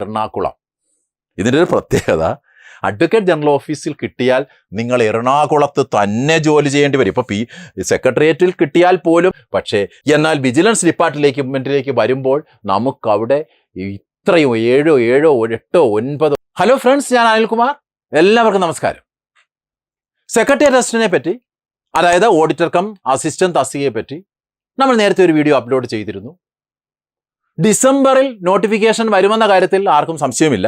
എറണാകുളം. ഇതിൻ്റെ ഒരു പ്രത്യേകത, അഡ്വക്കേറ്റ് ജനറൽ ഓഫീസിൽ കിട്ടിയാൽ നിങ്ങൾ എറണാകുളത്ത് തന്നെ ജോലി ചെയ്യേണ്ടി വരും. ഇപ്പോൾ സെക്രട്ടേറിയറ്റിൽ കിട്ടിയാൽ പോലും. പക്ഷേ എന്നാൽ വിജിലൻസ് ഡിപ്പാർട്ട്മെന്റിലേക്ക് വരുമ്പോൾ നമുക്കവിടെ ഇത്രയും 7, 8, 9. ഹലോ ഫ്രണ്ട്സ്, ഞാൻ അനിൽകുമാർ. എല്ലാവർക്കും നമസ്കാരം. സെക്രട്ടേറിയറ്റ് അസിസ്റ്റന്റിനെ പറ്റി, അതായത് ഓഡിറ്റർ കം അസിസ്റ്റന്റ് തസ്തികയെ പറ്റി നമ്മൾ നേരത്തെ ഒരു വീഡിയോ അപ്ലോഡ് ചെയ്തിരുന്നു. ഡിസംബറിൽ നോട്ടിഫിക്കേഷൻ വരുമെന്ന കാര്യത്തിൽ ആർക്കും സംശയമില്ല.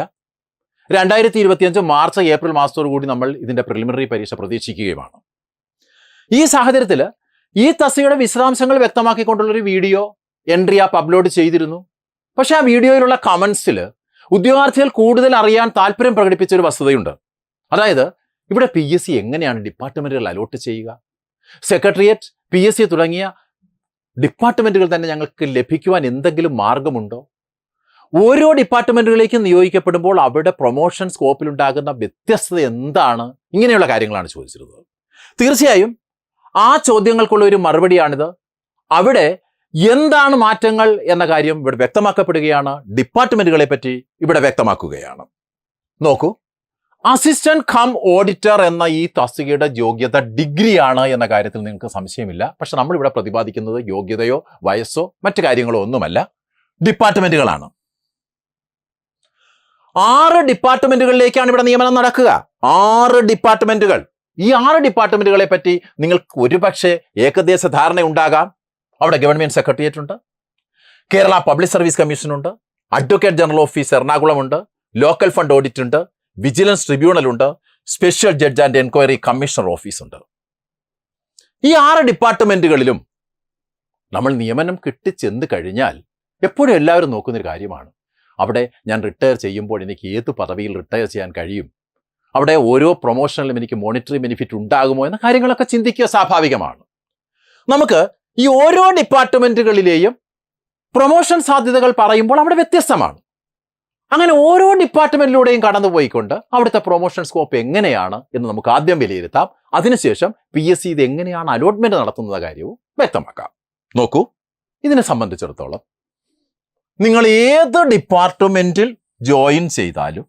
2025 മാർച്ച് ഏപ്രിൽ മാസത്തോടു കൂടി നമ്മൾ ഇതിൻ്റെ പ്രിലിമിനറി പരീക്ഷ പ്രതീക്ഷിക്കുകയുമാണ്. ഈ സാഹചര്യത്തിൽ ഈ തസ്തികയുടെ വിശദാംശങ്ങൾ വ്യക്തമാക്കിക്കൊണ്ടുള്ളൊരു വീഡിയോ എൻട്രി ആപ്പ് അപ്ലോഡ് ചെയ്തിരുന്നു. പക്ഷേ ആ വീഡിയോയിലുള്ള കമൻസിൽ ഉദ്യോഗാർത്ഥികൾ കൂടുതൽ അറിയാൻ താല്പര്യം പ്രകടിപ്പിച്ച ഒരു വസ്തുതയുണ്ട്. അതായത് ഇവിടെ PSC എങ്ങനെയാണ് ഡിപ്പാർട്ട്മെൻറ്റുകൾ അലോട്ട് ചെയ്യുക, സെക്രട്ടേറിയറ്റ്, PSC തുടങ്ങിയ ഡിപ്പാർട്ട്മെൻറ്റുകൾ തന്നെ ഞങ്ങൾക്ക് ലഭിക്കുവാൻ എന്തെങ്കിലും മാർഗമുണ്ടോ, ഓരോ ഡിപ്പാർട്ട്മെൻറ്റുകളിലേക്കും നിയോഗിക്കപ്പെടുമ്പോൾ അവിടെ പ്രൊമോഷൻ സ്കോപ്പിലുണ്ടാകുന്ന വ്യത്യസ്തത എന്താണ്, ഇങ്ങനെയുള്ള കാര്യങ്ങളാണ് ചോദിച്ചിരുന്നത്. തീർച്ചയായും ആ ചോദ്യങ്ങൾക്കുള്ള ഒരു മറുപടിയാണിത്. അവിടെ എന്താണ് മാറ്റങ്ങൾ എന്ന കാര്യം ഇവിടെ വ്യക്തമാക്കപ്പെടുകയാണ്. ഡിപ്പാർട്ട്മെൻറ്റുകളെ പറ്റി ഇവിടെ വ്യക്തമാക്കുകയാണ്. നോക്കൂ, അസിസ്റ്റന്റ് കം ഓഡിറ്റർ എന്ന ഈ തസ്തികയുടെ യോഗ്യത ഡിഗ്രിയാണ് എന്ന കാര്യത്തിൽ നിങ്ങൾക്ക് സംശയമില്ല. പക്ഷെ നമ്മളിവിടെ പ്രതിപാദിക്കുന്നത് യോഗ്യതയോ വയസ്സോ മറ്റു കാര്യങ്ങളോ ഒന്നുമല്ല, ഡിപ്പാർട്ട്മെൻറ്റുകളാണ്. 6 ഡിപ്പാർട്ട്മെൻറ്റുകളിലേക്കാണ് ഇവിടെ നിയമനം നടക്കുക. 6 ഡിപ്പാർട്ട്മെൻറ്റുകൾ. ഈ 6 ഡിപ്പാർട്ട്മെൻറ്റുകളെ പറ്റി നിങ്ങൾക്ക് ഒരുപക്ഷെ ഏകദേശ ധാരണ ഉണ്ടാകാം. അവിടെ ഗവൺമെൻറ് സെക്രട്ടേറിയറ്റ് ഉണ്ട്, കേരള പബ്ലിക് സർവീസ് കമ്മീഷൻ ഉണ്ട്, അഡ്വക്കേറ്റ് ജനറൽ ഓഫീസ് എറണാകുളം ഉണ്ട്, ലോക്കൽ ഫണ്ട് ഓഡിറ്റ് ഉണ്ട്, വിജിലൻസ് ട്രിബ്യൂണൽ ഉണ്ട്, special judge and enquiry commissioner office ഉണ്ട്. ഈ 6 ഡിപ്പാർട്ട്മെൻറ്റുകളിലും നമ്മൾ നിയമനം കിട്ടിച്ചെന്ന് കഴിഞ്ഞാൽ എപ്പോഴും എല്ലാവരും നോക്കുന്നൊരു കാര്യമാണ്, അവിടെ ഞാൻ റിട്ടയർ ചെയ്യുമ്പോൾ എനിക്ക് ഏത് പദവിയിൽ റിട്ടയർ ചെയ്യാൻ കഴിയും, അവിടെ ഓരോ പ്രൊമോഷനിലും എനിക്ക് മോണിറ്ററി ബെനിഫിറ്റ് ഉണ്ടാകുമോ എന്ന കാര്യങ്ങളൊക്കെ ചിന്തിക്കുക സ്വാഭാവികമാണ്. നമുക്ക് ഈ ഓരോ ഡിപ്പാർട്ട്മെൻറ്റുകളിലെയും പ്രൊമോഷൻ സാധ്യതകൾ പറയുമ്പോൾ അവിടെ വ്യത്യസ്തമാണ്. അങ്ങനെ ഓരോ ഡിപ്പാർട്ട്മെൻറ്റിലൂടെയും കടന്നുപോയിക്കൊണ്ട് അവിടുത്തെ പ്രൊമോഷൻ സ്കോപ്പ് എങ്ങനെയാണ് എന്ന് നമുക്ക് ആദ്യം വിലയിരുത്താം. അതിനുശേഷം PSC ഇത് എങ്ങനെയാണ് അലോട്ട്മെൻറ്റ് നടത്തുന്ന കാര്യവും വ്യക്തമാക്കാം. നോക്കൂ, ഇതിനെ സംബന്ധിച്ചിടത്തോളം നിങ്ങൾ ഏത് ഡിപ്പാർട്ട്മെൻറ്റിൽ ജോയിൻ ചെയ്താലും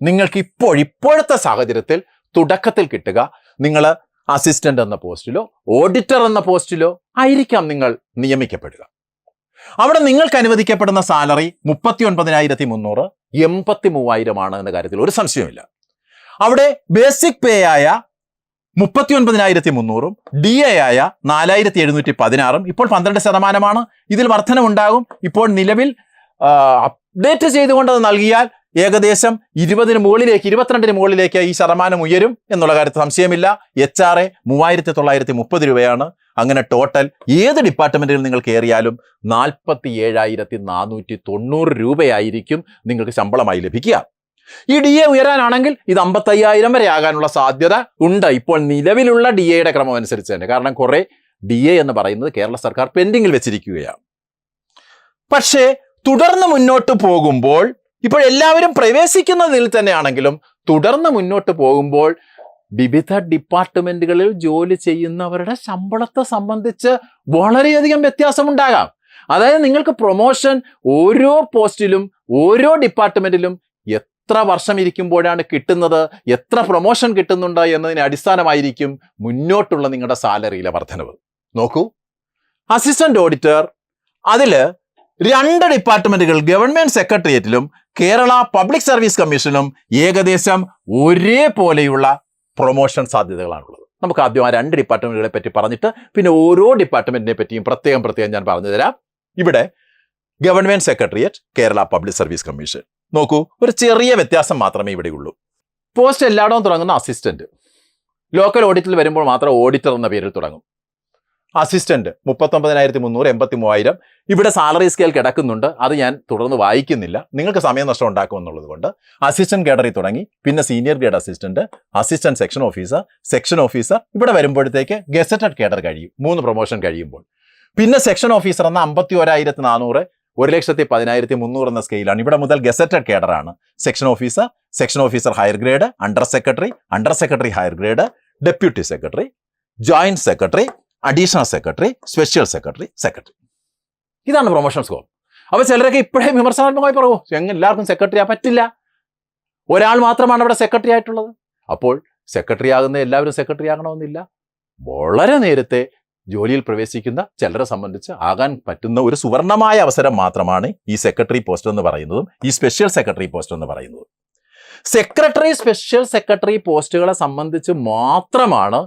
നിങ്ങൾക്ക് ഇപ്പോഴത്തെ സാഹചര്യത്തിൽ തുടക്കത്തിൽ കിട്ടുക നിങ്ങൾ അസിസ്റ്റന്റ് എന്ന പോസ്റ്റിലോ ഓഡിറ്റർ എന്ന പോസ്റ്റിലോ ആയിരിക്കാം നിങ്ങൾ നിയമിക്കപ്പെടുക. അവിടെ നിങ്ങൾക്ക് അനുവദിക്കപ്പെടുന്ന സാലറി 39,300, 83,000 എന്ന കാര്യത്തിൽ ഒരു സംശയമില്ല. അവിടെ ബേസിക് പേ ആയ 39,300, DA ആയ 4,716, ഇപ്പോൾ 12%. ഇതിൽ വർധനമുണ്ടാകും. ഇപ്പോൾ നിലവിൽ അപ്ഡേറ്റ് ചെയ്തുകൊണ്ട് അത് നൽകിയാൽ ഏകദേശം 20-ന് മുകളിലേക്ക്, 22-ന് മുകളിലേക്ക് ഈ ശതമാനം ഉയരും എന്നുള്ള കാര്യത്തിൽ സംശയമില്ല. HRA 3,930 രൂപയാണ്. അങ്ങനെ ടോട്ടൽ ഏത് ഡിപ്പാർട്ട്മെൻറ്റിൽ നിങ്ങൾ കയറിയാലും 47,490 രൂപയായിരിക്കും നിങ്ങൾക്ക് ശമ്പളമായി ലഭിക്കുക. ഈ DA ഉയരാനാണെങ്കിൽ ഇത് 55,000 വരെ ആകാനുള്ള സാധ്യത ഉണ്ട്, ഇപ്പോൾ നിലവിലുള്ള DAയുടെ ക്രമം അനുസരിച്ച് തന്നെ. കാരണം കുറേ DA എന്ന് പറയുന്നത് കേരള സർക്കാർ പെൻഡിങ്ങിൽ വെച്ചിരിക്കുകയാണ്. പക്ഷേ തുടർന്ന് മുന്നോട്ട് പോകുമ്പോൾ, ഇപ്പോൾ എല്ലാവരും പ്രവേശിക്കുന്നതിൽ തന്നെയാണെങ്കിലും തുടർന്ന് മുന്നോട്ട് പോകുമ്പോൾ വിവിധ ഡിപ്പാർട്ട്മെൻറ്റുകളിൽ ജോലി ചെയ്യുന്നവരുടെ ശമ്പളത്തെ സംബന്ധിച്ച് വളരെയധികം വ്യത്യാസമുണ്ടാകാം. അതായത് നിങ്ങൾക്ക് പ്രൊമോഷൻ ഓരോ പോസ്റ്റിലും ഓരോ ഡിപ്പാർട്ട്മെൻറ്റിലും എത്ര വർഷം ഇരിക്കുമ്പോഴാണ് കിട്ടുന്നത്, എത്ര പ്രൊമോഷൻ കിട്ടുന്നുണ്ട് എന്നതിനെ അടിസ്ഥാനമായിരിക്കും മുന്നോട്ടുള്ള നിങ്ങളുടെ സാലറിയിലെ വർധനവ്. നോക്കൂ, അസിസ്റ്റന്റ് ഓഡിറ്റർ, അതിൽ 2 ഡിപ്പാർട്ട്മെൻറ്റുകൾ ഗവൺമെൻറ് സെക്രട്ടേറിയറ്റിലും കേരള പബ്ലിക് സർവീസ് കമ്മീഷനിലും ഏകദേശം ഒരേപോലെയുള്ള പ്രൊമോഷൻ സാധ്യതകളാണുള്ളത്. നമുക്ക് ആദ്യം ആ 2 ഡിപ്പാർട്ട്മെൻറ്റുകളെ പറ്റി പറഞ്ഞിട്ട് പിന്നെ ഓരോ ഡിപ്പാർട്ട്മെൻറ്റിനെ പറ്റിയും പ്രത്യേകം ഞാൻ പറഞ്ഞു തരാം. ഇവിടെ government secretariat, Kerala public service commission. നോക്കൂ, ഒരു ചെറിയ വ്യത്യാസം മാത്രമേ ഇവിടെയുള്ളൂ. പോസ്റ്റ് എല്ലായിടവും തുടങ്ങുന്ന അസിസ്റ്റന്റ്, ലോക്കൽ ഓഡിറ്റിൽ വരുമ്പോൾ മാത്രം ഓഡിറ്റർ എന്ന പേരിൽ തുടങ്ങും. അസിസ്റ്റന്റ് 39,300, 83,000. ഇവിടെ സാലറി സ്കെയിൽ കിടക്കുന്നുണ്ട്, അത് ഞാൻ തുടർന്ന് വായിക്കുന്നില്ല, നിങ്ങൾക്ക് സമയനഷ്ടം ഉണ്ടാക്കുമെന്നുള്ളത് കൊണ്ട്. അസിസ്റ്റന്റ് കേഡറിൽ തുടങ്ങി, പിന്നെ senior grade assistant, assistant section officer. ഇവിടെ വരുമ്പോഴത്തേക്ക് ഗസറ്റഡ് കേഡർ കഴിയും, 3 പ്രൊമോഷൻ കഴിയുമ്പോൾ. പിന്നെ സെക്ഷൻ ഓഫീസർ എന്ന 51,400, 1,10,300 എന്ന സ്കെയിലാണ്. ഇവിടെ മുതൽ ഗസറ്റഡ് കേഡറാണ്. Section officer higher grade, under secretary higher grade, deputy secretary, joint secretary, additional secretary, special secretary. ഇതാണ് പ്രൊമോഷൻ സ്കോപ്പ്. അപ്പോൾ ചിലരൊക്കെ ഇപ്പോഴേ വിമർശനാത്മകമായി പറയുമോ എല്ലാവർക്കും സെക്രട്ടറി പറ്റില്ല, ഒരാൾ മാത്രമാണ് അവിടെ സെക്രട്ടറി ആയിട്ടുള്ളത്. അപ്പോൾ സെക്രട്ടറി ആകുന്ന എല്ലാവരും സെക്രട്ടറി ആകണമെന്നില്ല. വളരെ നേരത്തെ ജോലിയിൽ പ്രവേശിക്കുന്ന ചിലരെ സംബന്ധിച്ച് ആകാൻ പറ്റുന്ന ഒരു സുവർണമായ അവസരം മാത്രമാണ് ഈ സെക്രട്ടറി പോസ്റ്റ് എന്ന് പറയുന്നതും ഈ സ്പെഷ്യൽ സെക്രട്ടറി പോസ്റ്റ് എന്ന് പറയുന്നതും. സെക്രട്ടറി, സ്പെഷ്യൽ സെക്രട്ടറി പോസ്റ്റുകളെ സംബന്ധിച്ച് മാത്രമാണ്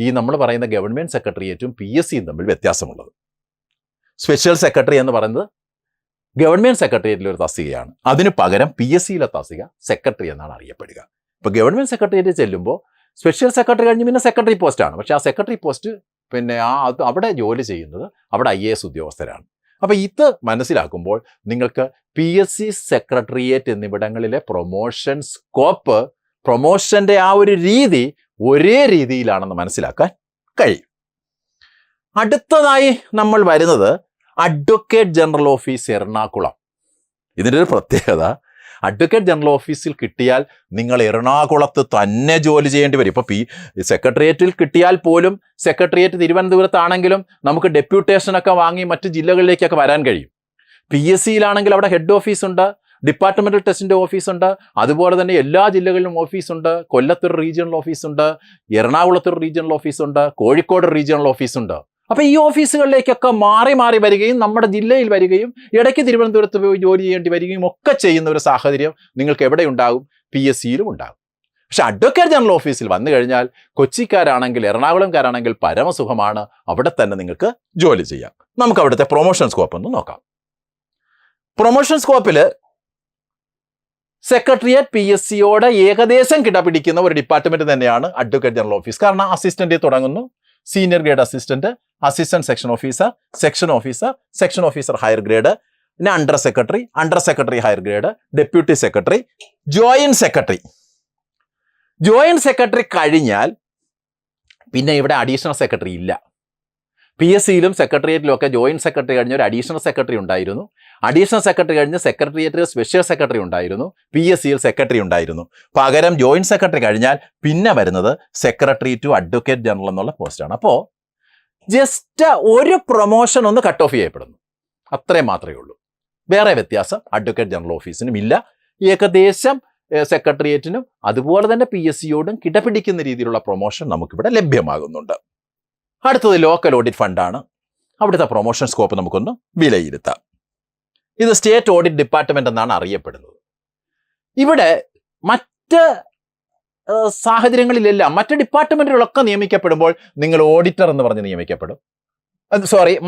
ഈ നമ്മൾ പറയുന്ന ഗവൺമെൻറ് സെക്രട്ടേറിയറ്റും PSC തമ്മിൽ വ്യത്യാസമുള്ളത്. സ്പെഷ്യൽ സെക്രട്ടറി എന്ന് പറയുന്നത് ഗവൺമെൻറ് സെക്രട്ടേറിയറ്റിലെ ഒരു തസ്തികയാണ്. അതിന് പകരം PSCയിലെ തസ്തിക സെക്രട്ടറി എന്നാണ് അറിയപ്പെടുക. ഇപ്പോൾ ഗവൺമെൻറ് സെക്രട്ടേറിയറ്റ് ചെല്ലുമ്പോൾ സ്പെഷ്യൽ സെക്രട്ടറി കഴിഞ്ഞ് പിന്നെ സെക്രട്ടറി പോസ്റ്റാണ്. പക്ഷേ ആ സെക്രട്ടറി പോസ്റ്റ് പിന്നെ അവിടെ ജോലി ചെയ്യുന്നത് അവിടെ IAS ഉദ്യോഗസ്ഥരാണ്. അപ്പോൾ ഇത് മനസ്സിലാക്കുമ്പോൾ നിങ്ങൾക്ക് PSC സെക്രട്ടേറിയറ്റ് എന്നിവിടങ്ങളിലെ പ്രൊമോഷൻ സ്കോപ്പ്, പ്രൊമോഷൻ്റെ ആ ഒരു രീതി ഒരേ രീതിയിലാണെന്ന് മനസ്സിലാക്കാൻ കഴിയും. അടുത്തതായി നമ്മൾ വരുന്നത് അഡ്വക്കേറ്റ് ജനറൽ ഓഫീസ് എറണാകുളം. ഇതിൻ്റെ ഒരു പ്രത്യേകത, അഡ്വക്കേറ്റ് ജനറൽ ഓഫീസിൽ കിട്ടിയാൽ നിങ്ങൾ എറണാകുളത്ത് തന്നെ ജോലി ചെയ്യേണ്ടി വരും. ഇപ്പോൾ സെക്രട്ടേറിയറ്റിൽ കിട്ടിയാൽ പോലും സെക്രട്ടേറിയറ്റ് തിരുവനന്തപുരത്താണെങ്കിലും നമുക്ക് ഡെപ്യൂട്ടേഷനൊക്കെ വാങ്ങി മറ്റ് ജില്ലകളിലേക്കൊക്കെ വരാൻ കഴിയും. PSCയിലാണെങ്കിൽ അവിടെ ഹെഡ് ഓഫീസുണ്ട്, ഡിപ്പാർട്ട്മെൻറ്റൽ ടെസ്റ്റിൻ്റെ ഓഫീസുണ്ട്, അതുപോലെ തന്നെ എല്ലാ ജില്ലകളിലും ഓഫീസുണ്ട്. കൊല്ലത്തൊരു റീജിയണൽ ഓഫീസുണ്ട്, എറണാകുളത്തൊരു റീജിയണൽ ഓഫീസുണ്ട്, കോഴിക്കോട് റീജിയണൽ ഓഫീസുണ്ട്. അപ്പോൾ ഈ ഓഫീസുകളിലേക്കൊക്കെ മാറി മാറി വരികയും നമ്മുടെ ജില്ലയിൽ വരികയും ഇടയ്ക്ക് തിരുവനന്തപുരത്ത് പോയി ജോലി ചെയ്യേണ്ടി വരികയും ഒക്കെ ചെയ്യുന്ന ഒരു സാഹചര്യം നിങ്ങൾക്ക് എവിടെ ഉണ്ടാകും? PSCയിലും ഉണ്ടാകും. പക്ഷെ അഡ്വക്കേറ്റ് ജനറൽ ഓഫീസിൽ വന്നു കഴിഞ്ഞാൽ കൊച്ചിക്കാരാണെങ്കിൽ എറണാകുളംകാരാണെങ്കിൽ പരമസുഖമാണ്, അവിടെ തന്നെ നിങ്ങൾക്ക് ജോലി ചെയ്യാം. നമുക്ക് അവിടുത്തെ പ്രൊമോഷൻ സ്കോപ്പ് ഒന്ന് നോക്കാം. പ്രൊമോഷൻ സ്കോപ്പിൽ സെക്രട്ടേറിയറ്റ് PSCയോട് ഏകദേശം കിടപിടിക്കുന്ന ഒരു ഡിപ്പാർട്ട്മെന്റ് തന്നെയാണ് അഡ്വക്കേറ്റ് ജനറൽ ഓഫീസ്. കാരണം അസിസ്റ്റന്റ് തുടങ്ങുന്നു, senior grade assistant, assistant section officer, section officer, section officer higher grade, പിന്നെ under secretary higher grade, deputy secretary, joint secretary. Joint secretary കഴിഞ്ഞാൽ പിന്നെ ഇവിടെ അഡീഷണൽ സെക്രട്ടറി ഇല്ല. PSCയിലും സെക്രട്ടേറിയറ്റിലും ഒക്കെ ജോയിന്റ് സെക്രട്ടറി കഴിഞ്ഞ ഒരു അഡീഷണൽ സെക്രട്ടറി ഉണ്ടായിരുന്നു. അഡീഷണൽ സെക്രട്ടറി കഴിഞ്ഞ് സെക്രട്ടേറിയറ്റിൽ സ്പെഷ്യൽ സെക്രട്ടറി ഉണ്ടായിരുന്നു, PSCയിൽ സെക്രട്ടറി ഉണ്ടായിരുന്നു. പകരം ജോയിന്റ് സെക്രട്ടറി കഴിഞ്ഞാൽ പിന്നെ വരുന്നത് സെക്രട്ടറി ടു അഡ്വക്കേറ്റ് ജനറൽ എന്നുള്ള പോസ്റ്റാണ്. അപ്പോൾ ജസ്റ്റ് ഒരു പ്രൊമോഷൻ ഒന്ന് കട്ട് ഓഫ് ചെയ്യപ്പെടുന്നു, അത്രയും മാത്രമേ ഉള്ളൂ. വേറെ വ്യത്യാസം അഡ്വക്കേറ്റ് ജനറൽ ഓഫീസിനും ഇല്ല. ഏകദേശം സെക്രട്ടേറിയറ്റിനും അതുപോലെ തന്നെ PSCയോടും കിടപിടിക്കുന്ന രീതിയിലുള്ള പ്രൊമോഷൻ നമുക്കിവിടെ ലഭ്യമാകുന്നുണ്ട്. അടുത്തത് ലോക്കൽ ഓഡിറ്റ് ഫണ്ടാണ്. അവിടുത്തെ പ്രൊമോഷൻ സ്കോപ്പ് നമുക്കൊന്ന് വിലയിരുത്താം. ഇത് സ്റ്റേറ്റ് ഓഡിറ്റ് ഡിപ്പാർട്ട്മെന്റ് എന്നാണ് അറിയപ്പെടുന്നത്. ഇവിടെ മറ്റ് സാഹചര്യങ്ങളിലെല്ലാം മറ്റ് ഡിപ്പാർട്ട്മെന്റുകളൊക്കെ നിയമിക്കപ്പെടുമ്പോൾ നിങ്ങൾ ഓഡിറ്റർ എന്ന് പറഞ്ഞ് നിയമിക്കപ്പെടും.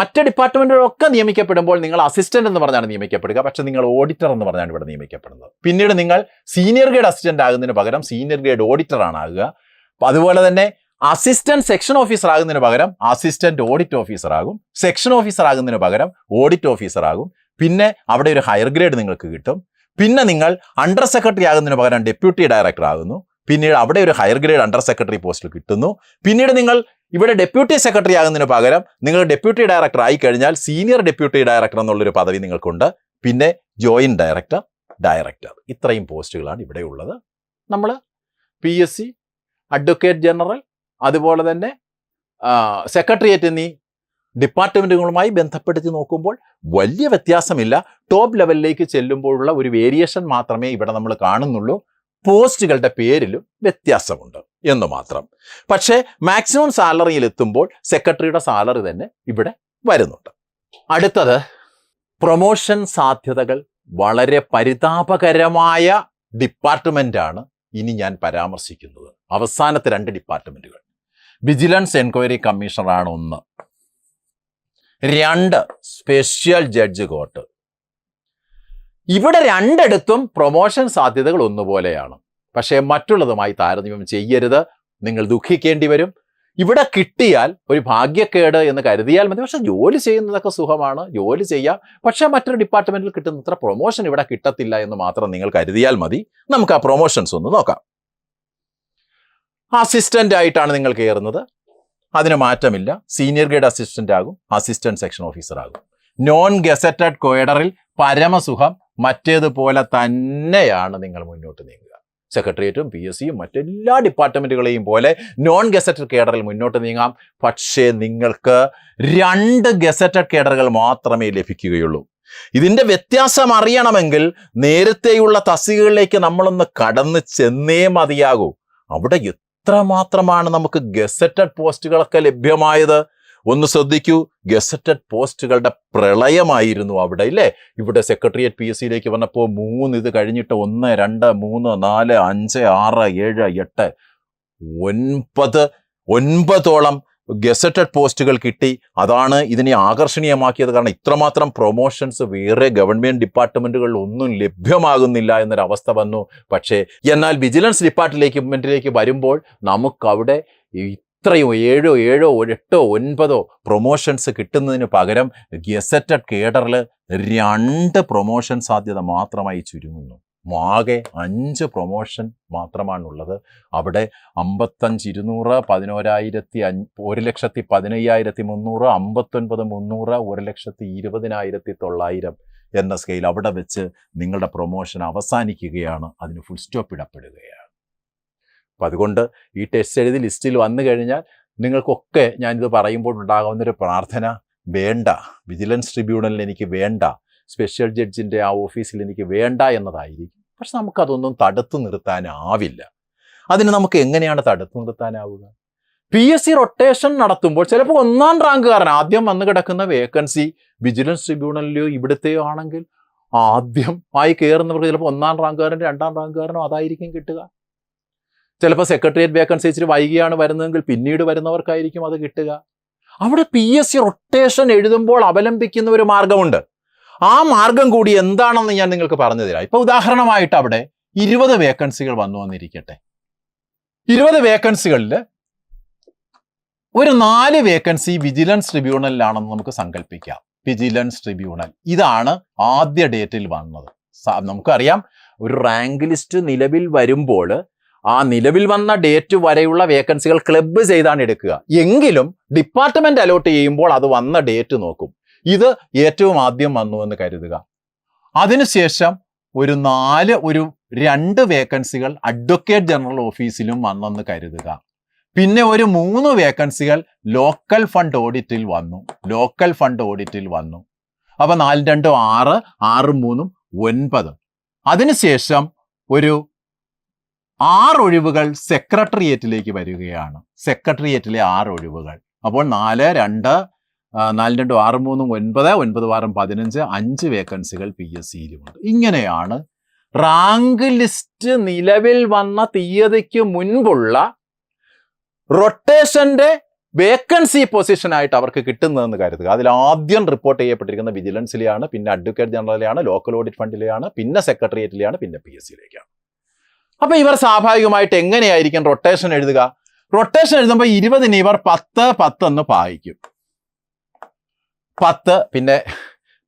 മറ്റ് ഡിപ്പാർട്ട്മെന്റുകളൊക്കെ നിയമിക്കപ്പെടുമ്പോൾ നിങ്ങൾ അസിസ്റ്റന്റ് എന്ന് പറഞ്ഞാണ് നിയമിക്കപ്പെടുക. പക്ഷെ നിങ്ങൾ ഓഡിറ്റർ എന്ന് പറഞ്ഞാണ് ഇവിടെ നിയമിക്കപ്പെടുന്നത്. പിന്നീട് നിങ്ങൾ സീനിയർ ഗ്രേഡ് അസിസ്റ്റന്റ് ആകുന്നതിന് പകരം സീനിയർ ഗ്രേഡ് ഓഡിറ്റർ ആണ് ആകുക. അതുപോലെ തന്നെ അസിസ്റ്റന്റ് സെക്ഷൻ ഓഫീസർ ആകുന്നതിന് പകരം അസിസ്റ്റന്റ് ഓഡിറ്റ് ഓഫീസർ ആകും. സെക്ഷൻ ഓഫീസർ ആകുന്നതിന് പകരം ഓഡിറ്റ് ഓഫീസർ ആകും. പിന്നെ അവിടെ ഒരു ഹയർ ഗ്രേഡ് നിങ്ങൾക്ക് കിട്ടും. പിന്നെ നിങ്ങൾ അണ്ടർ സെക്രട്ടറി ആകുന്നതിന് പകരം ഡെപ്യൂട്ടി ഡയറക്ടർ ആകുന്നു. പിന്നീട് അവിടെ ഒരു ഹയർ ഗ്രേഡ് അണ്ടർ സെക്രട്ടറി പോസ്റ്റിൽ കിട്ടുന്നു. പിന്നീട് നിങ്ങൾ ഇവിടെ ഡെപ്യൂട്ടി സെക്രട്ടറി ആകുന്നതിന് പകരം നിങ്ങൾ ഡെപ്യൂട്ടി ഡയറക്ടർ ആയി കഴിഞ്ഞാൽ സീനിയർ ഡെപ്യൂട്ടി ഡയറക്ടർ എന്നുള്ളൊരു പദവി നിങ്ങൾക്കുണ്ട്. പിന്നെ ജോയിന്റ് ഡയറക്ടർ. ഇത്രയും പോസ്റ്റുകളാണ് ഇവിടെ ഉള്ളത്. നമ്മൾ PSC, അഡ്വക്കേറ്റ് ജനറൽ, അതുപോലെ തന്നെ സെക്രട്ടേറിയറ്റ് എന്നീ ഡിപ്പാർട്ട്മെൻറ്റുകളുമായി ബന്ധപ്പെടുത്തി നോക്കുമ്പോൾ വലിയ വ്യത്യാസമില്ല. ടോപ്പ് ലെവലിലേക്ക് ചെല്ലുമ്പോഴുള്ള ഒരു വേരിയേഷൻ മാത്രമേ ഇവിടെ നമ്മൾ കാണുന്നുള്ളൂ. പോസ്റ്റുകളുടെ പേരിലും വ്യത്യാസമുണ്ട് എന്ന് മാത്രം. പക്ഷേ മാക്സിമം സാലറിയിൽ എത്തുമ്പോൾ സെക്രട്ടറിയുടെ സാലറി തന്നെ ഇവിടെ വരുന്നുണ്ട്. അടുത്തത് പ്രൊമോഷൻ സാധ്യതകൾ വളരെ പരിതാപകരമായ ഡിപ്പാർട്ട്മെൻറ്റാണ് ഇനി ഞാൻ പരാമർശിക്കുന്നത്. അവസാനത്തെ 2 ഡിപ്പാർട്ട്മെൻറ്റുകൾ. വിജിലൻസ് എൻക്വയറി കമ്മീഷണറാണ് 1, 2 സ്പെഷ്യൽ ജഡ്ജ് കോർട്ട്. ഇവിടെ രണ്ടിടത്തും പ്രൊമോഷൻ സാധ്യതകൾ ഒന്നുപോലെയാണ്. പക്ഷേ മറ്റുള്ളതുമായി താരതമ്യം ചെയ്യരുത്, നിങ്ങൾ ദുഃഖിക്കേണ്ടി വരും. ഇവിടെ കിട്ടിയാൽ ഒരു ഭാഗ്യക്കേട് എന്ന് കരുതിയാൽ മതി. പക്ഷെ ജോലി ചെയ്യുന്നതൊക്കെ സുഖമാണ്, ജോലി ചെയ്യാം. പക്ഷേ മറ്റൊരു ഡിപ്പാർട്ട്മെന്റിൽ കിട്ടുന്നത്ര പ്രൊമോഷൻ ഇവിടെ കിട്ടത്തില്ല എന്ന് മാത്രം നിങ്ങൾ കരുതിയാൽ മതി. നമുക്ക് ആ പ്രൊമോഷൻസ് ഒന്ന് നോക്കാം. അസിസ്റ്റന്റ് ആയിട്ടാണ് നിങ്ങൾ കയറുന്നത്, അതിന് മാറ്റമില്ല. സീനിയർ ഗ്രേഡ് അസിസ്റ്റന്റ് ആകും, അസിസ്റ്റന്റ് സെക്ഷൻ ഓഫീസർ ആകും. നോൺ ഗസറ്റഡ് കോഡറിൽ പരമസുഖം, മറ്റേതുപോലെ തന്നെയാണ് നിങ്ങൾ മുന്നോട്ട് നീങ്ങുക. സെക്രട്ടേറിയറ്റും PSCയും മറ്റെല്ലാ ഡിപ്പാർട്ട്മെന്റുകളെയും പോലെ നോൺ ഗസറ്റഡ് കേഡറിൽ മുന്നോട്ട് നീങ്ങാം. പക്ഷേ നിങ്ങൾക്ക് 2 ഗസറ്റഡ് കേഡറുകൾ മാത്രമേ ലഭിക്കുകയുള്ളൂ. ഇതിൻ്റെ വ്യത്യാസം അറിയണമെങ്കിൽ നേരത്തെയുള്ള തസ്തികകളിലേക്ക് നമ്മളൊന്ന് കടന്ന് ചെന്നേ മതിയാകൂ. അവിടെ എത്രമാത്രമാണ് നമുക്ക് ഗസറ്റഡ് പോസ്റ്റുകളൊക്കെ ലഭ്യമായത്. ഒന്ന് ശ്രദ്ധിക്കൂ, ഗസറ്റഡ് പോസ്റ്റുകളുടെ പ്രളയമായിരുന്നു അവിടെ, ഇല്ലേ? ഇവിടെ സെക്രട്ടേറിയറ്റ് PSCയിലേക്ക് വന്നപ്പോൾ 3 ഇത് കഴിഞ്ഞിട്ട് 1, 2, 3, 4, 5, 6, 7, 8, 9 ഗസറ്റഡ് പോസ്റ്റുകൾ കിട്ടി. അതാണ് ഇതിനെ ആകർഷണീയമാക്കിയത്. കാരണം ഇത്രമാത്രം പ്രൊമോഷൻസ് വേറെ ഗവൺമെൻറ് ഡിപ്പാർട്ട്മെൻറ്റുകളിൽ ഒന്നും ലഭ്യമാകുന്നില്ല എന്നൊരവസ്ഥ വന്നു. പക്ഷേ എന്നാൽ വിജിലൻസ് ഡിപ്പാർട്ട്മെൻറ്റിലേക്ക് വരുമ്പോൾ നമുക്കവിടെ ഇത്രയും 7, 8, 9 പ്രൊമോഷൻസ് കിട്ടുന്നതിന് പകരം ഗസറ്റഡ് കേഡറിൽ 2 പ്രൊമോഷൻ സാധ്യത മാത്രമായി ചുരുങ്ങുന്നു. ആകെ 5 പ്രൊമോഷൻ മാത്രമാണുള്ളത്. അവിടെ 55, 200, 11,000, 1,15,300, 59,300, 1,20,900 എന്ന സ്കെയിൽ അവിടെ വെച്ച് നിങ്ങളുടെ പ്രൊമോഷൻ അവസാനിക്കുകയാണ്. അതിന് ഫുൾ സ്റ്റോപ്പ് ഇടപ്പെടുകയാണ്. അപ്പം അതുകൊണ്ട് ഈ ടെസ്റ്റ് എഴുതി ലിസ്റ്റിൽ വന്നു കഴിഞ്ഞാൽ നിങ്ങൾക്കൊക്കെ ഞാനിത് പറയുമ്പോൾ ഉണ്ടാകുന്നൊരു പ്രാർത്ഥന, വേണ്ട വിജിലൻസ് ട്രിബ്യൂണലിൽ എനിക്ക് വേണ്ട, സ്പെഷ്യൽ ജഡ്ജിൻ്റെ ആ ഓഫീസിൽ എനിക്ക് വേണ്ട എന്നതായിരിക്കും. പക്ഷെ നമുക്കതൊന്നും തടുത്തു നിർത്താനാവില്ല. അതിന് നമുക്ക് എങ്ങനെയാണ് തടുത്തു നിർത്താനാവുക? PSC റൊട്ടേഷൻ നടത്തുമ്പോൾ ചിലപ്പോൾ 1ാം റാങ്കുകാരൻ ആദ്യം വന്ന് കിടക്കുന്ന വേക്കൻസി വിജിലൻസ് ട്രിബ്യൂണലിലെയോ ഇവിടുത്തെയോ ആണെങ്കിൽ ആദ്യം ആയി കയറുന്നവർക്ക് ചിലപ്പോൾ 1ാം റാങ്കുകാരൻ്റെ 2ാം റാങ്കുകാരനോ അതായിരിക്കും കിട്ടുക. ചിലപ്പോൾ സെക്രട്ടേറിയറ്റ് വേക്കൻസി ഇച്ചിരി വൈകിയാണ് വരുന്നതെങ്കിൽ പിന്നീട് വരുന്നവർക്കായിരിക്കും അത് കിട്ടുക. അവിടെ PSC റൊട്ടേഷൻ എഴുതുമ്പോൾ അവലംബിക്കുന്ന ഒരു മാർഗമുണ്ട്. ആ മാർഗം കൂടി എന്താണെന്ന് ഞാൻ നിങ്ങൾക്ക് പറഞ്ഞു തരാം. ഇപ്പോൾ ഉദാഹരണമായിട്ട് അവിടെ 20 വേക്കൻസികൾ വന്നു വന്നിരിക്കട്ടെ. 20 വേക്കൻസികളിൽ ഒരു 4 വേക്കൻസി വിജിലൻസ് ട്രിബ്യൂണലിലാണെന്ന് നമുക്ക് സങ്കല്പിക്കാം. വിജിലൻസ് ട്രിബ്യൂണൽ ഇതാണ് ആദ്യ ഡേറ്റിൽ വന്നത്. നമുക്കറിയാം, ഒരു റാങ്ക് ലിസ്റ്റ് നിലവിൽ വരുമ്പോൾ ആ നിലവിൽ വന്ന ഡേറ്റ് വരെയുള്ള വേക്കൻസികൾ ക്ലബ്ബ് ചെയ്താണ് എടുക്കുക. എങ്കിലും ഡിപ്പാർട്ട്മെന്റ് അലോട്ട് ചെയ്യുമ്പോൾ അത് വന്ന ഡേറ്റ് നോക്കും. ഇത് ഏറ്റവും ആദ്യം വന്നു എന്ന് കരുതുക. അതിനുശേഷം ഒരു 2 വേക്കൻസികൾ അഡ്വക്കേറ്റ് ജനറൽ ഓഫീസിലും വന്നെന്ന് കരുതുക. പിന്നെ ഒരു 3 വേക്കൻസികൾ ലോക്കൽ ഫണ്ട് ഓഡിറ്റിൽ വന്നു. അപ്പോൾ 4, 2, 6, 6, 3, 9. അതിനുശേഷം ഒരു 6 ഒഴിവുകൾ സെക്രട്ടേറിയറ്റിലേക്ക് വരികയാണ്. സെക്രട്ടേറിയറ്റിലെ 6 ഒഴിവുകൾ. അപ്പോൾ 4, 2, 4, 2, 6, 3, 9, 9, 6, 15, 5 വേക്കൻസികൾ PSCയിലുമുണ്ട്. ഇങ്ങനെയാണ് റാങ്ക് ലിസ്റ്റ് നിലവിൽ വന്ന തീയതിക്ക് മുൻപുള്ള റൊട്ടേഷന്റെ വേക്കൻസി പൊസിഷനായിട്ട് അവർക്ക് കിട്ടുന്നതെന്ന് കരുതുക. അതിൽ ആദ്യം റിപ്പോർട്ട് ചെയ്യപ്പെട്ടിരിക്കുന്ന വിജിലൻസിലെയാണ്, പിന്നെ അഡ്വക്കേറ്റ് ജനറലിലെയാണ്, ലോക്കൽ ഓഡിറ്റ് ഫണ്ടിലെയാണ്, പിന്നെ സെക്രട്ടേറിയറ്റിലെയാണ്, പിന്നെ PSCയിലേക്കാണ്. അപ്പോൾ ഇവർ സ്വാഭാവികമായിട്ട് എങ്ങനെയായിരിക്കും റൊട്ടേഷൻ എഴുതുക? റൊട്ടേഷൻ എഴുതുമ്പോൾ 20 ഇവർ 10, 10 എന്ന് പായിക്കും. 10 പിന്നെ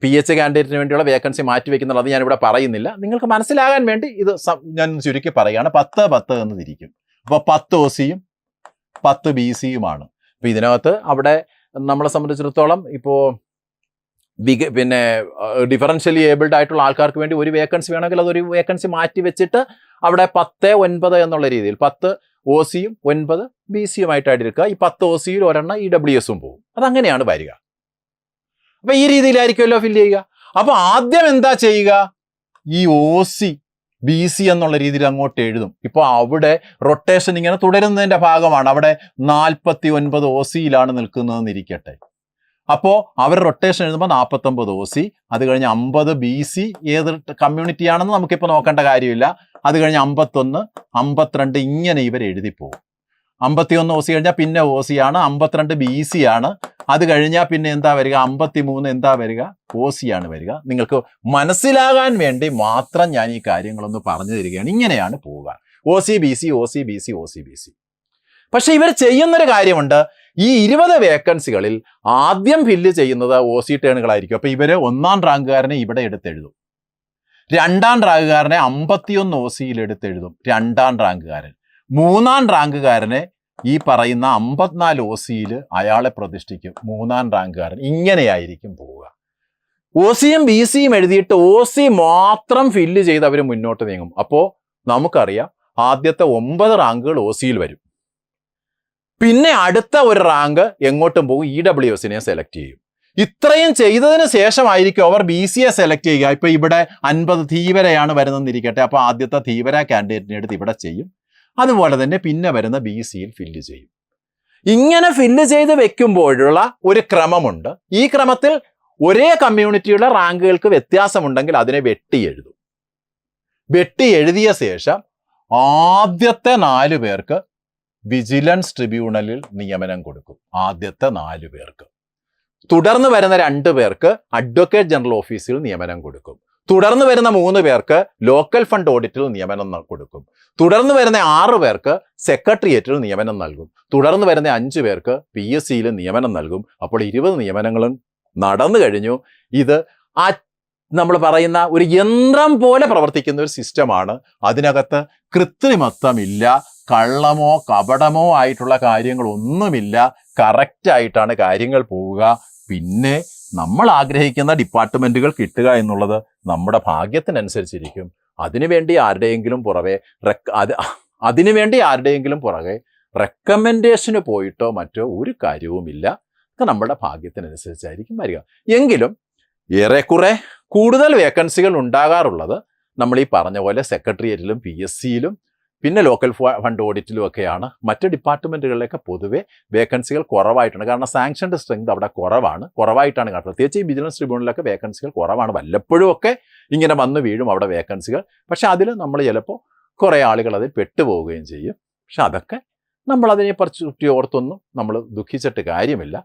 PH കാൻഡിഡേറ്റിന് വേണ്ടിയുള്ള വേക്കൻസി മാറ്റി വെക്കുന്നുള്ളത് അത് ഞാനിവിടെ പറയുന്നില്ല. നിങ്ങൾക്ക് മനസ്സിലാകാൻ വേണ്ടി ഇത് ഞാൻ ചുരുക്കി പറയുകയാണ്. 10, 10 എന്ന് തിരിക്കും. അപ്പോൾ 10 OCയും 10 BCയുമാണ്. അപ്പോൾ ഇതിനകത്ത് അവിടെ നമ്മളെ സംബന്ധിച്ചിടത്തോളം ഇപ്പോൾ പിന്നെ ഡിഫറൻഷ്യലി ഏബിൾഡ് ആയിട്ടുള്ള ആൾക്കാർക്ക് വേണ്ടി ഒരു വേക്കൻസി വേണമെങ്കിൽ അതൊരു വേക്കൻസി മാറ്റി വെച്ചിട്ട് അവിടെ 10, 9 എന്നുള്ള രീതിയിൽ 10 OCയും 9 BCയുമായിട്ടായിട്ട് എടുക്കുക. ഈ 10 OCയിൽ ഒരെണ്ണം EWSഉം പോകും. അതങ്ങനെയാണ് വരിക. അപ്പോൾ ഈ രീതിയിലായിരിക്കുമല്ലോ ഫില്ല് ചെയ്യുക. അപ്പോൾ ആദ്യം എന്താ ചെയ്യുക? ഈ OC BC എന്നുള്ള രീതിയിൽ അങ്ങോട്ട് എഴുതും. ഇപ്പോൾ അവിടെ റൊട്ടേഷൻ ഇങ്ങനെ തുടരുന്നതിൻ്റെ ഭാഗമാണ്. അവിടെ 49 OCയിലാണ് നിൽക്കുന്നതെന്ന് ഇരിക്കട്ടെ. അപ്പോൾ അവർ റൊട്ടേഷൻ എഴുതുമ്പോൾ 49 OC, അത് കഴിഞ്ഞ് 50 BC ഏത് കമ്മ്യൂണിറ്റിയാണെന്ന് നമുക്കിപ്പോൾ നോക്കേണ്ട കാര്യമില്ല. അത് കഴിഞ്ഞ് 51, 52 ഇങ്ങനെ ഇവർ എഴുതിപ്പോകും. 51 OC കഴിഞ്ഞാൽ പിന്നെ OC ആണ്, 52 BC ആണ്. അത് കഴിഞ്ഞാൽ പിന്നെ എന്താ വരിക? 53 എന്താ വരിക? OC ആണ് വരിക. നിങ്ങൾക്ക് മനസ്സിലാകാൻ വേണ്ടി മാത്രം ഞാൻ ഈ കാര്യങ്ങളൊന്ന് പറഞ്ഞു തരികയാണ്. ഇങ്ങനെയാണ് പോവുക. OC BC OC BC OC BC. പക്ഷെ ഇവർ ചെയ്യുന്നൊരു കാര്യമുണ്ട്. ഈ 20 വേക്കൻസികളിൽ ആദ്യം ഫില്ല് ചെയ്യുന്നത് OC ടേണുകളായിരിക്കും. അപ്പോൾ ഇവർ 1ാം റാങ്കുകാരനെ ഇവിടെ എടുത്തെഴുതും. 2ാം റാങ്കുകാരനെ 51 OCയിൽ എടുത്തെഴുതും. 2ാം റാങ്കുകാരൻ 3ാം റാങ്കുകാരനെ ഈ പറയുന്ന 54 OCയിൽ അയാളെ പ്രതിഷ്ഠിക്കും. 3ാം റാങ്കുകാരൻ. ഇങ്ങനെയായിരിക്കും പോവുക. OCയും BCയും എഴുതിയിട്ട് OC മാത്രം ഫില്ല് ചെയ്ത് അവർ മുന്നോട്ട് നീങ്ങും. അപ്പോൾ നമുക്കറിയാം ആദ്യത്തെ 9 റാങ്കുകൾ OCയിൽ വരും. പിന്നെ അടുത്ത ഒരു റാങ്ക് എങ്ങോട്ടും പോകും? EWSനെ സെലക്ട് ചെയ്യും. ഇത്രയും ചെയ്തതിന് ശേഷമായിരിക്കും അവർ BCA സെലക്ട് ചെയ്യുക. ഇപ്പൊ ഇവിടെ 50 ധീവരയാണ് വരുന്നതെന്നിരിക്കട്ടെ, അപ്പോൾ ആദ്യത്തെ ധീവര കാൻഡിഡേറ്റിനെ എടുത്ത് ഇവിടെ ചെയ്യും. അതുപോലെ തന്നെ പിന്നെ വരുന്ന BCയിൽ ഫില്ല് ചെയ്യും. ഇങ്ങനെ ഫില്ല് ചെയ്ത് വെക്കുമ്പോഴുള്ള ഒരു ക്രമമുണ്ട്. ഈ ക്രമത്തിൽ ഒരേ കമ്മ്യൂണിറ്റിയുടെ റാങ്കുകൾക്ക് വ്യത്യാസമുണ്ടെങ്കിൽ അതിനെ വെട്ടി എഴുതും. വെട്ടി എഴുതിയ ശേഷം ആദ്യത്തെ 4 പേർക്ക് വിജിലൻസ് ട്രിബ്യൂണലിൽ നിയമനം കൊടുക്കും. ആദ്യത്തെ 4 പേർക്ക്. തുടർന്ന് വരുന്ന 2 പേർക്ക് അഡ്വക്കേറ്റ് ജനറൽ ഓഫീസിൽ നിയമനം കൊടുക്കും. തുടർന്ന് വരുന്ന 3 പേർക്ക് ലോക്കൽ ഫണ്ട് ഓഡിറ്റിൽ നിയമനം കൊടുക്കും. തുടർന്ന് വരുന്ന 6 പേർക്ക് സെക്രട്ടേറിയറ്റിൽ നിയമനം നൽകും. തുടർന്ന് വരുന്ന 5 പേർക്ക് PSCയിൽ നിയമനം നൽകും. അപ്പോൾ 20 നിയമനങ്ങളും നടന്നു കഴിഞ്ഞു. ഇത് നമ്മൾ പറയുന്ന ഒരു യന്ത്രം പോലെ പ്രവർത്തിക്കുന്ന ഒരു സിസ്റ്റമാണ്. അതിനകത്ത് കൃത്രിമത്വമില്ല, കള്ളമോ കപടമോ ആയിട്ടുള്ള കാര്യങ്ങളൊന്നുമില്ല. കറക്റ്റായിട്ടാണ് കാര്യങ്ങൾ പോവുക. പിന്നെ നമ്മൾ ആഗ്രഹിക്കുന്ന ഡിപ്പാർട്ട്മെൻറ്റുകൾ കിട്ടുക എന്നുള്ളത് നമ്മുടെ ഭാഗ്യത്തിനനുസരിച്ചിരിക്കും. അതിനുവേണ്ടി ആരുടെയെങ്കിലും പുറകെ റെക്കമെൻഡേഷന് പോയിട്ടോ മറ്റോ ഒരു കാര്യവുമില്ല. അത് നമ്മുടെ ഭാഗ്യത്തിനനുസരിച്ചായിരിക്കും വരിക. എങ്കിലും ഏറെക്കുറെ കൂടുതൽ വേക്കൻസികൾ ഉണ്ടാകാറുള്ളത് നമ്മൾ ഈ പറഞ്ഞ പോലെ സെക്രട്ടേറിയറ്റിലും PSCയിലും പിന്നെ ലോക്കൽ ഫണ്ട് ഓഡിറ്റിലും ഒക്കെയാണ്. മറ്റ് ഡിപ്പാർട്ട്മെൻറ്റുകളിലൊക്കെ പൊതുവെ വേക്കൻസികൾ കുറവായിട്ടുണ്ട്. കാരണം സാങ്ഷൻഡ് സ്ട്രെങ്ത് അവിടെ കുറവായിട്ടാണ് കാണുന്നത്. പ്രത്യേകിച്ച് ഈ വിജിലൻസ് ട്രിബ്യൂണലിലൊക്കെ വേക്കൻസികൾ കുറവാണ്. വല്ലപ്പോഴും ഒക്കെ ഇങ്ങനെ വന്ന് വീഴും അവിടെ വേക്കൻസികൾ. പക്ഷെ അതിൽ നമ്മൾ ചിലപ്പോൾ കുറേ ആളുകൾ അതിൽ പെട്ടുപോവുകയും ചെയ്യും. പക്ഷെ അതൊക്കെ നമ്മളതിനെ പറ്റി ഓർത്തൊന്നും നമ്മൾ ദുഃഖിച്ചിട്ട് കാര്യമില്ല.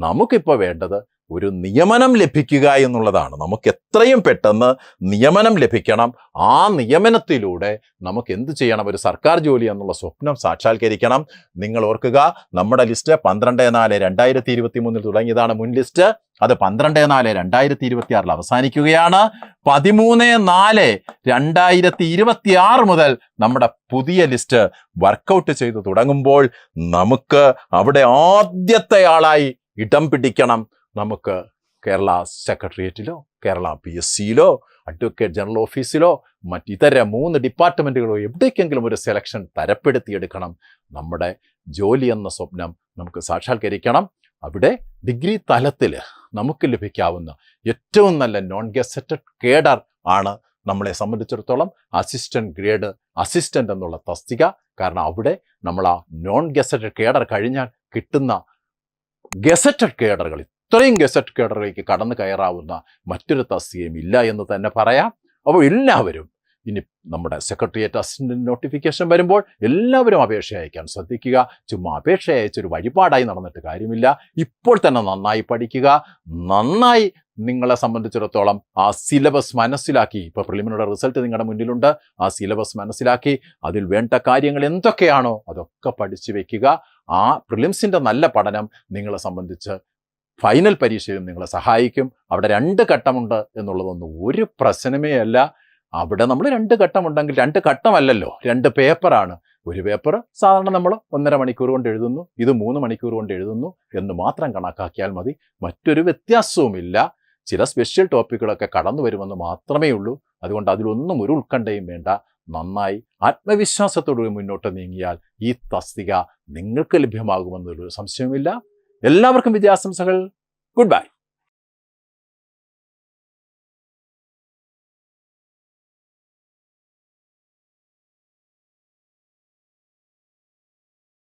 നമുക്കിപ്പോൾ വേണ്ടത് ഒരു നിയമനം ലഭിക്കുക എന്നുള്ളതാണ്. നമുക്ക് എത്രയും പെട്ടെന്ന് നിയമനം ലഭിക്കണം. ആ നിയമനത്തിലൂടെ നമുക്ക് എന്ത് ചെയ്യണം? ഒരു സർക്കാർ ജോലി എന്നുള്ള സ്വപ്നം സാക്ഷാത്കരിക്കണം. നിങ്ങൾ ഓർക്കുക, നമ്മുടെ ലിസ്റ്റ് 12/4/2023 തുടങ്ങിയതാണ് മുൻ ലിസ്റ്റ്. അത് 12/4/2026 അവസാനിക്കുകയാണ്. 13/4/2026 മുതൽ നമ്മുടെ പുതിയ ലിസ്റ്റ് വർക്കൗട്ട് ചെയ്ത് തുടങ്ങുമ്പോൾ നമുക്ക് അവിടെ ആദ്യത്തെ ആളായി ഇടം പിടിക്കണം. നമുക്ക് കേരള സെക്രട്ടേറിയറ്റിലോ കേരള PSCയിലോ അഡ്വക്കേറ്റ് ജനറൽ ഓഫീസിലോ മറ്റിതര 3 ഡിപ്പാർട്ട്മെൻറ്റുകളോ എവിടേക്കെങ്കിലും ഒരു സെലക്ഷൻ തരപ്പെടുത്തിയെടുക്കണം. നമ്മുടെ ജോലി എന്ന സ്വപ്നം നമുക്ക് സാക്ഷാത്കരിക്കണം. അവിടെ ഡിഗ്രി തലത്തിൽ നമുക്ക് ലഭിക്കാവുന്ന ഏറ്റവും നല്ല നോൺ ഗസറ്റഡ് കേഡർ ആണ് നമ്മളെ സംബന്ധിച്ചിടത്തോളം അസിസ്റ്റൻ്റ് എന്നുള്ള തസ്തിക. കാരണം അവിടെ നമ്മൾ ആ നോൺ ഗസറ്റഡ് കേഡർ കഴിഞ്ഞാൽ കിട്ടുന്ന ഗസറ്റഡ് കേഡറുകൾ, ഇത്രയും ഗസറ്റ് കേഡറിലേക്ക് കടന്നു കയറാവുന്ന മറ്റൊരു തസ്തികയും ഇല്ല എന്ന് തന്നെ പറയാം. അപ്പോൾ എല്ലാവരും ഇനി നമ്മുടെ സെക്രട്ടേറിയറ്റ് അസിസ്റ്റൻ്റ് നോട്ടിഫിക്കേഷൻ വരുമ്പോൾ എല്ലാവരും അപേക്ഷ അയക്കാൻ ശ്രദ്ധിക്കുക. ചുമ്മാ അപേക്ഷ അയച്ചൊരു വഴിപാടായി നടന്നിട്ട് കാര്യമില്ല. ഇപ്പോൾ തന്നെ നന്നായി പഠിക്കുക. നന്നായി നിങ്ങളെ സംബന്ധിച്ചിടത്തോളം ആ സിലബസ് മനസ്സിലാക്കി, ഇപ്പോൾ പ്രിലിമിനറി റിസൾട്ട് നിങ്ങളുടെ മുന്നിലുണ്ട്, ആ സിലബസ് മനസ്സിലാക്കി അതിൽ വേണ്ട കാര്യങ്ങൾ എന്തൊക്കെയാണോ അതൊക്കെ പഠിച്ചു വയ്ക്കുക. ആ പ്രിലിംസിൻ്റെ നല്ല പഠനം നിങ്ങളെ സംബന്ധിച്ച് ഫൈനൽ പരീക്ഷയും നിങ്ങളെ സഹായിക്കും. അവിടെ 2 ഘട്ടമുണ്ട് എന്നുള്ളതൊന്നും ഒരു പ്രശ്നമേ അല്ല. അവിടെ നമ്മൾ 2 ഘട്ടമുണ്ടെങ്കിൽ 2 ഘട്ടമല്ലല്ലോ, 2 പേപ്പറാണ്. ഒരു പേപ്പർ സാധാരണ നമ്മൾ 1.5 മണിക്കൂർ കൊണ്ട് എഴുതുന്നു, ഇത് 3 മണിക്കൂർ കൊണ്ട് എഴുതുന്നു എന്ന് മാത്രം കണക്കാക്കിയാൽ മതി. മറ്റൊരു വ്യത്യാസവുമില്ല. ചില സ്പെഷ്യൽ ടോപ്പിക്കുകളൊക്കെ കടന്നു വരുമെന്ന് മാത്രമേ ഉള്ളൂ. അതുകൊണ്ട് അതിലൊന്നും ഒരു ഉത്കണ്ഠയും വേണ്ട. നന്നായി ആത്മവിശ്വാസത്തോടുകൂടി മുന്നോട്ട് നീങ്ങിയാൽ ഈ തസ്തിക നിങ്ങൾക്ക് ലഭ്യമാകുമെന്നൊരു സംശയമില്ല. എല്ലാവർക്കും വിജയാശംസകൾ. Good bye.